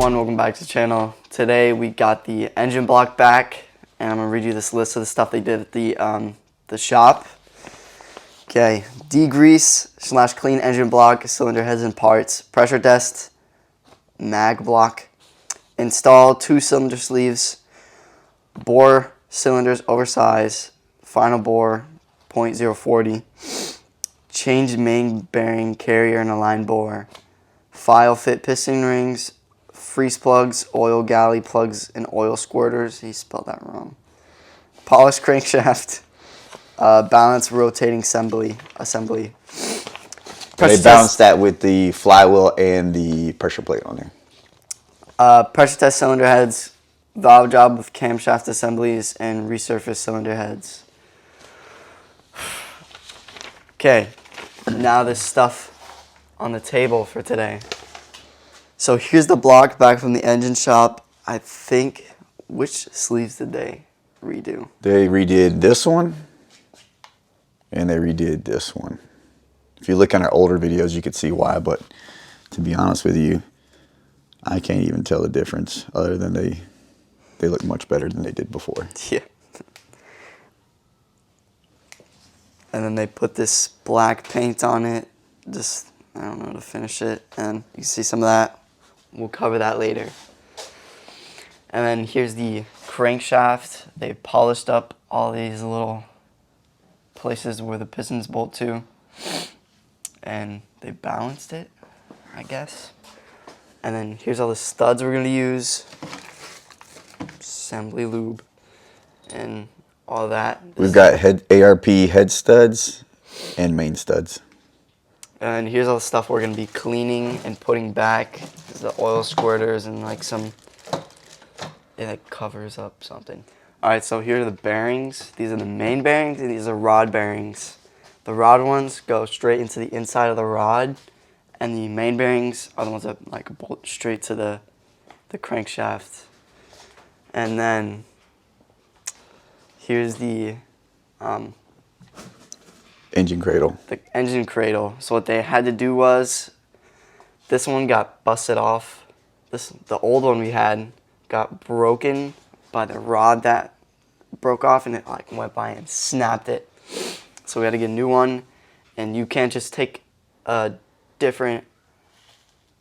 everyone, welcome back to the channel. Today we got the engine block back, and I'm gonna read you this list of the stuff they did at the shop. Okay, degrease / clean engine block, cylinder heads and parts, pressure test, mag block, install 2 cylinder sleeves, bore cylinders oversize, final bore .040, change main bearing carrier and align bore, file fit piston rings, freeze plugs, oil galley plugs, and oil squirters. He spelled that wrong. Polish crankshaft, balance rotating assembly. They balanced that with the flywheel and the pressure plate on there. Pressure test cylinder heads, valve job with camshaft assemblies, and resurface cylinder heads. Okay, now this stuff on the table for today. So here's the block back from the engine shop. I think, which sleeves did they redo? They redid this one, and they redid this one. If you look on our older videos, you could see why, but to be honest with you, I can't even tell the difference other than they look much better than they did before. Yeah. And then they put this black paint on it, just, I don't know, to finish it. And you can see some of that. We'll cover that later. And then here's the crankshaft. They polished up all these little places where the pistons bolt to. And they balanced it, I guess. And then here's all the studs we're going to use. Assembly lube. And all that. We've got ARP head studs and main studs. And here's all the stuff we're going to be cleaning and putting back. The oil squirters and like some, it like covers up something. Alright, so here are the bearings. These are the main bearings and these are rod bearings. The rod ones go straight into the inside of the rod, and the main bearings are the ones that like bolt straight to the crankshaft. And then here's the engine cradle. The engine cradle. So what they had to do was, this one got busted off. The old one we had got broken by the rod that broke off, and it like went by and snapped it. So we had to get a new one, and you can't just take a different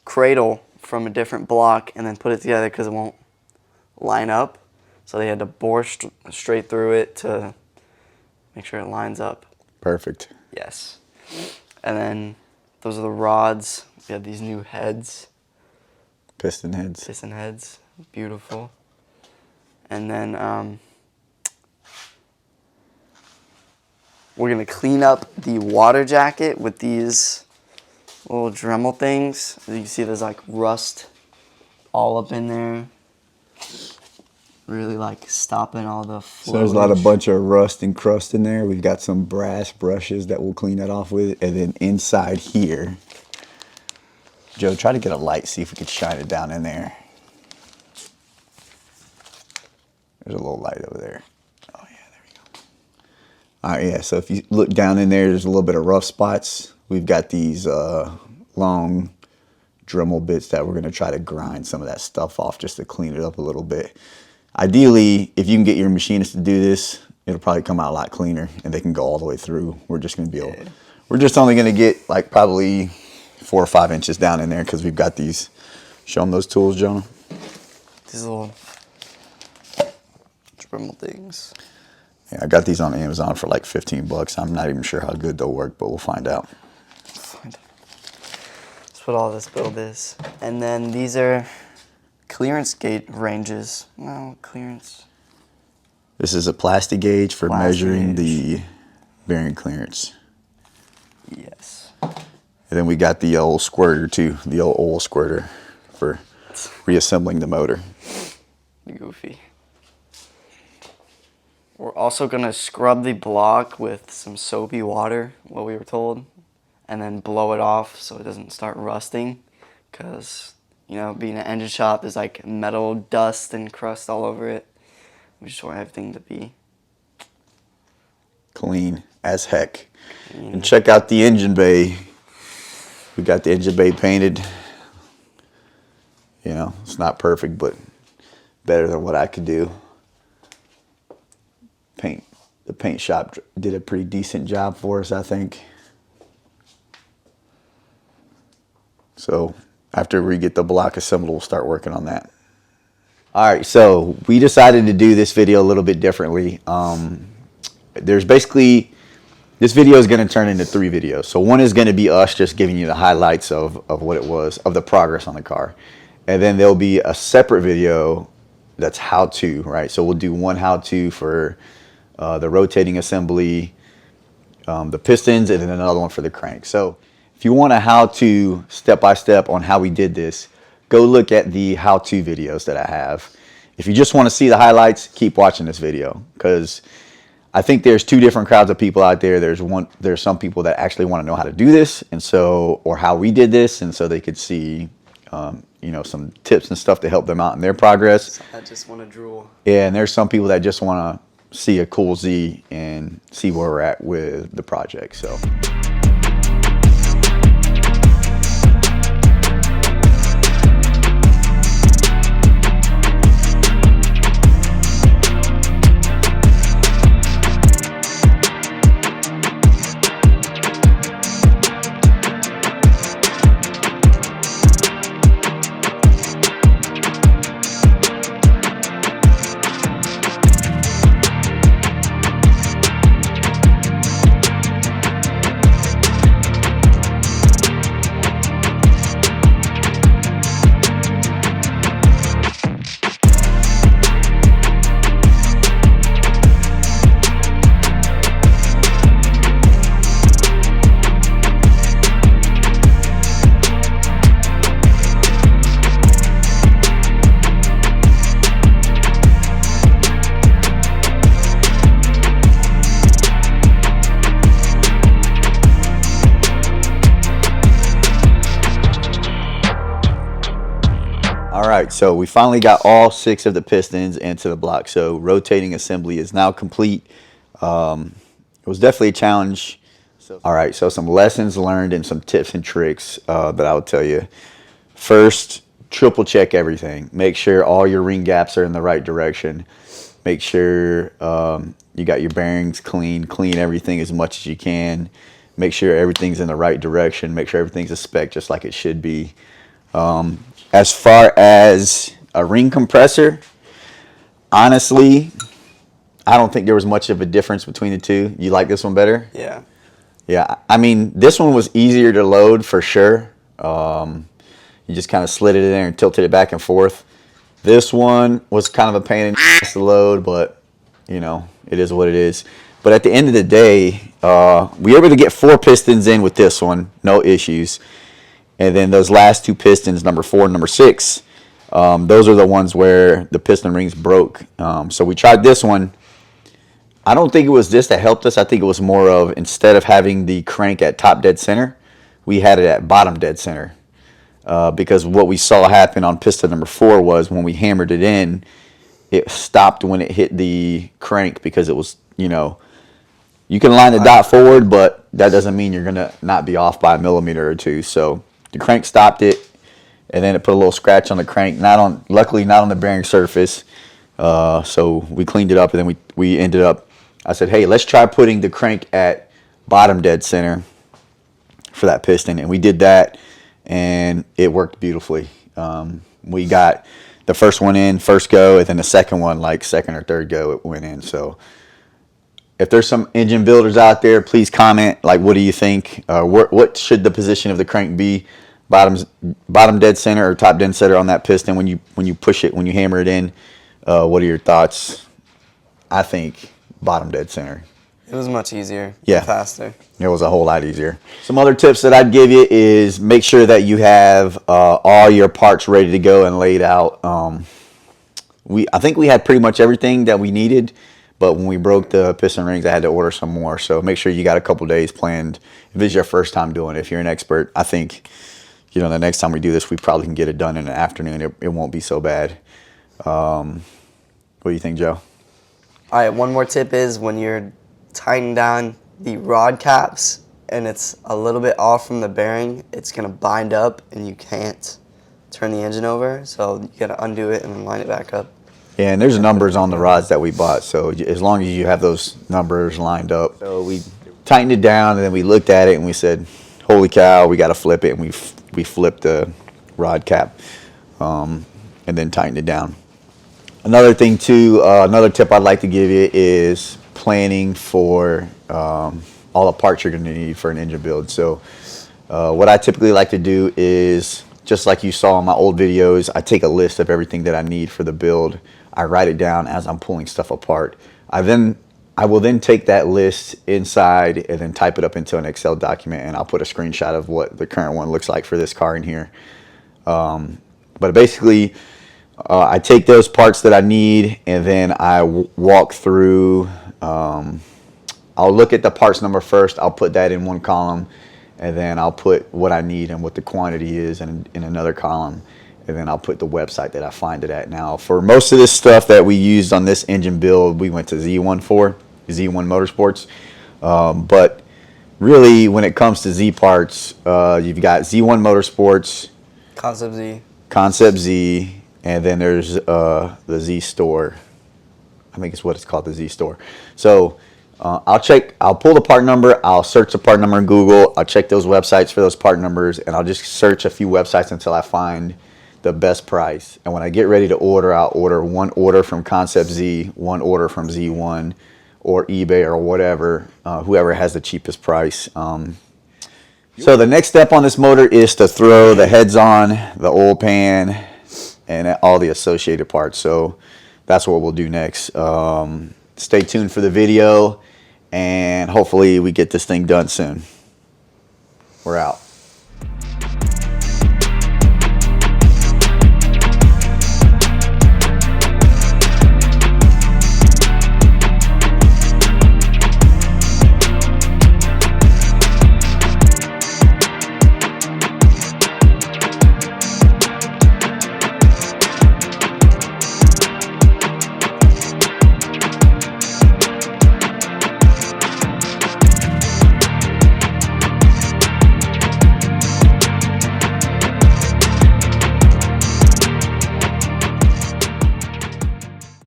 cradle from a different block and then put it together because it won't line up. So they had to bore straight through it to make sure it lines up. Perfect. Yes. And then those are the rods. We have these new heads. Piston heads. Piston heads. Beautiful. And then we're going to clean up the water jacket with these little Dremel things. As you can see, there's like rust all up in there. Really like stopping all the flowage. So there's a bunch of rust and crust in there. We've got some brass brushes that we'll clean that off with. And then inside here, Joe, try to get a light, see if we could shine it down in there. There's a little light over there. Oh yeah, there we go. All right, yeah, so if you look down in there, there's a little bit of rough spots. We've got these long Dremel bits that we're gonna try to grind some of that stuff off just to clean it up a little bit. Ideally, if you can get your machinist to do this, it'll probably come out a lot cleaner and they can go all the way through. We're just gonna be able, we're just only gonna get like probably 4 or 5 inches down in there because we've got these. Show them those tools, Jonah. These little Dremel things. Yeah, I got these on Amazon for like 15 bucks. I'm not even sure how good they'll work, but we'll find out. That's what all this build is. And then these are clearance gauge ranges. No, clearance. This is a plastic gauge for measuring the bearing clearance. Yes. And then we got the old squirter too, the old oil squirter for reassembling the motor. Goofy. We're also going to scrub the block with some soapy water, what we were told, and then blow it off so it doesn't start rusting. Because, you know, being an engine shop, there's like metal dust and crust all over it. We just want everything to be clean as heck. And check out the engine bay. We got the engine bay painted. You know, it's It's not perfect, but better than what I could do. The paint shop did a pretty decent job for us, I think. So after we get the block assembled, we'll start working on that. All right, so we decided to do this video a little bit differently. There's basically, this video is going to turn into 3 videos. So one is going to be us just giving you the highlights of what it was, of the progress on the car. And then there'll be a separate video that's how-to, right? So we'll do one how-to for the rotating assembly, the pistons, and then another one for the crank. So if you want a how-to step-by-step on how we did this, go look at the how-to videos that I have. If you just want to see the highlights, keep watching this video, because I think there's 2 different crowds of people out there. There's some people that actually want to know how to do this, and so, or how we did this, and so they could see you know, some tips and stuff to help them out in their progress. I just want to drool. Yeah, and there's some people that just want to see a cool Z and see where we're at with the project. So. Alright, so we finally got all 6 of the pistons into the block. So rotating assembly is now complete. It was definitely a challenge. Alright, so some lessons learned and some tips and tricks that I would tell you. First, triple check everything. Make sure all your ring gaps are in the right direction. Make sure you got your bearings clean. Clean everything as much as you can. Make sure everything's in the right direction. Make sure everything's a spec just like it should be. As far as a ring compressor, honestly, I don't think there was much of a difference between the 2. You like this one better? Yeah. Yeah, I mean, this one was easier to load for sure. You just kind of slid it in there and tilted it back and forth. This one was kind of a pain in the ass to load, but, you know, it is what it is. But at the end of the day, we were able to get 4 pistons in with this one, no issues. And then those last 2 pistons, number 4 and number 6, those are the ones where the piston rings broke. So we tried this one. I don't think it was this that helped us. I think it was more of, instead of having the crank at top dead center, we had it at bottom dead center. Because what we saw happen on piston number 4 was when we hammered it in, it stopped when it hit the crank, because it was, you know, you can line the dot forward, but that doesn't mean you're going to not be off by a millimeter or 2. So the crank stopped it, and then it put a little scratch on the crank. Luckily not on the bearing surface. So we cleaned it up, and then we ended up, I said, hey, let's try putting the crank at bottom dead center for that piston. And we did that, and it worked beautifully. We got the first one in, first go, and then the second one, like second or third go, it went in. So if there's some engine builders out there, please comment. Like, what do you think? What should the position of the crank be? Bottom dead center or top dead center on that piston when you push it, when you hammer it in? What are your thoughts? I think bottom dead center. It was much easier. Yeah. Faster. It was a whole lot easier. Some other tips that I'd give you is make sure that you have all your parts ready to go and laid out. I think we had pretty much everything that we needed. But when we broke the piston rings, I had to order some more. So make sure you got a couple days planned. If it's your first time doing it, if you're an expert, I think, you know, the next time we do this, we probably can get it done in the afternoon. It won't be so bad. What do you think, Joe? All right, one more tip is when you're tightening down the rod caps and it's a little bit off from the bearing, it's going to bind up and you can't turn the engine over. So you gotta undo it and then line it back up. Yeah, and there's numbers on the rods that we bought, so as long as you have those numbers lined up. So we tightened it down, and then we looked at it and we said, holy cow, we got to flip it, and we flipped the rod cap and then tightened it down. Another thing too, another tip I'd like to give you is planning for all the parts you're going to need for an engine build. So what I typically like to do is, just like you saw in my old videos, I take a list of everything that I need for the build. I write it down as I'm pulling stuff apart. I will then take that list inside and then type it up into an Excel document, and I'll put a screenshot of what the current one looks like for this car in here. But basically, I take those parts that I need, and then I walk through. I'll look at the parts number first. I'll put that in one column, and then I'll put what I need and what the quantity is in another column. And then I'll put the website that I find it at. Now, for most of this stuff that we used on this engine build, we went to Z1 Motorsports. But really, when it comes to Z parts, you've got Z1 Motorsports, Concept Z, and then there's the Z Store. I think it's what it's called, the Z Store. So I'll pull the part number, I'll search the part number in Google, I'll check those websites for those part numbers, and I'll just search a few websites until I find the best price. And when I get ready to order, I'll order one order from Concept Z, one order from Z1 or eBay or whatever, whoever has the cheapest price. So the next step on this motor is to throw the heads on, the oil pan, and all the associated parts. So that's what we'll do next. Stay tuned for the video, and hopefully we get this thing done soon. We're out.